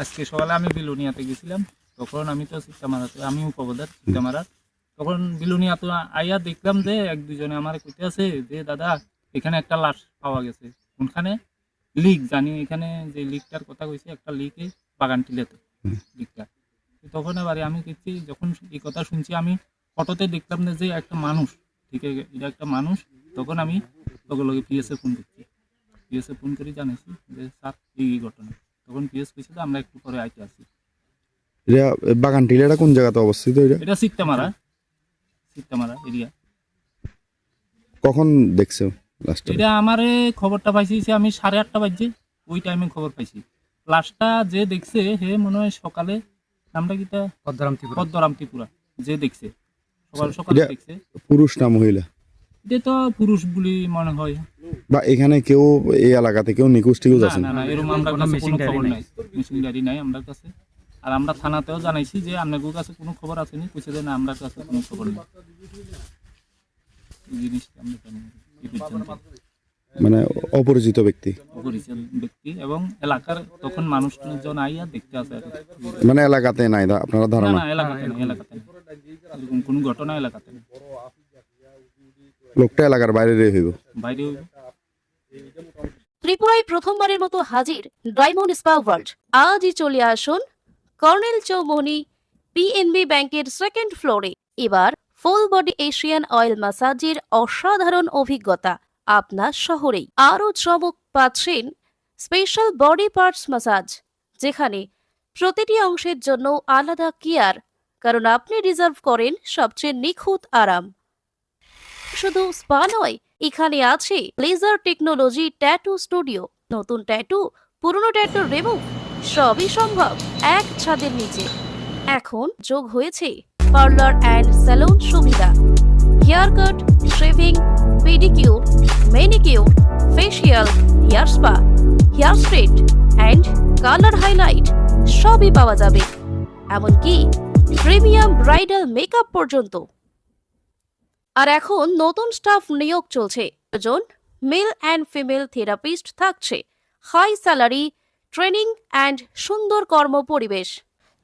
আজকে সকালে আমি বিলুনিয়াতে গেছিলাম, তখন আমি তো সিক্তামারাতে, আমি উপবাদার সিক্তামারার, তখন বিলুনিয়া তো আইয়া দেখলাম যে এক দুজনে আমার কইতে আছে যে দাদা এখানে একটা লাশ পাওয়া গেছে। কোনখানে? লিক, জানি এখানে যে লিকটার কথা কইছে, একটা লিকে বাগান টিলেতে লিকটা। তখন এবারে আমি দেখছি, যখন এই কথা শুনছি আমি ফটোতে দেখলাম না যে একটা মানুষ, ঠিক আছে এটা একটা মানুষ। তখন আমি লগে লগে পিএসএ ফোন করছি, পিএসএ ফোন করে জানাইছি যে স্যার এই ঘটনা। তখন পিএস কইছে যে আমরা একটু পরে আইতে আসি। এটা বাগান টিলাটা কোন জায়গাতে অবস্থিত? এটা সিক্তামারা, সিক্তামারা এরিয়া। কখন দেখছো লাস্টটা? এটা আমারে খবরটা পাইছি যে আমি 8:30 বাজে ওই টাইমে খবর পাইছি। লাশটা যে দেখছে হে মনে হয় সকালে, নামটা কিটা, পদ্মরাম ত্রিপুরা, যে দেখছে সকাল সকালে এটা দেখছে। পুরুষ না মহিলা? এটা তো পুরুষ বলে মনে হয়। বা এখানে কেউ এই এলাকাতে কেউ নিখোঁজ টিখোঁজ না আছেন? না না, এরকম আমরা কাছে কোনো খবর নাই, মিসিং ডায়েরি নাই আমরা কাছে। আর আমরা থানাতেও জানাইছি যে আপনাদের কাছে কোনো খবর আসেনি, কইছে যে না আমরা কাছে কোনো খবর নেই। এই জিনিসটা আমরা জানি না, এই পর্যন্ত। মানে অপরিচিত ব্যক্তি? অপরিচিত ব্যক্তি এবং এলাকার তখন মানুষজন আইয়া দেখতে আসে আর কি। মানে এলাকাতে নাই আপনারা না ধারণা? না, এলাকাতে নেই, এলাকাতে নেই, এরকম কোনো ঘটনা এলাকাতে নেই। লোকটা এলাকার বাইরে হইব? বাইরে ত্রিপুরায় প্রথমবারের মতো হাজির ডায়মন্ড স্পা ওয়ার্ল্ড। আজই চলে আসুন কর্নেল চৌমনি পিএনবি ব্যাংকের সেকেন্ড ফ্লোরে। এবার ফুল বডি এশিয়ান অয়েল ম্যাসাজের অসাধারণ অভিজ্ঞতা আপনার শহরেই। আরও চমক পাচ্ছেন স্পেশাল বডি পার্টস ম্যাসাজ, যেখানে প্রতিটি অংশের জন্য আলাদা কেয়ার, কারণ আপনি রিজার্ভ করেন সবচেয়ে নিখুঁত আরাম। শুধু স্পা নয়, এখানে আছে লেজার টেকনোলজি ট্যাটু স্টুডিও। নতুন ট্যাটু, পুরনো ট্যাটু রিমুভ, সবই সম্ভব এক ছাদের নিচে। এখন যোগ হয়েছে পার্লার অ্যান্ড স্যালুন সুবিধা। Hair cut, shaving, pedicure, manicure, facial, hair spa, hair straight and colour highlight সবই পাওয়া যাবে। এমনকি প্রিমিয়াম ব্রাইডাল মেকআপ পর্যন্ত। আর এখন নতুন স্টাফ নিয়োগ চলছে। জন মেল অ্যান্ড ফিমেল থেরাপিস্ট থাকছে। হাই স্যালারি, ট্রেনিং অ্যান্ড সুন্দর কর্ম পরিবেশ।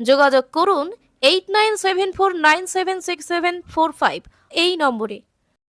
যোগাযোগ করুন 8974976745 এই নম্বরে।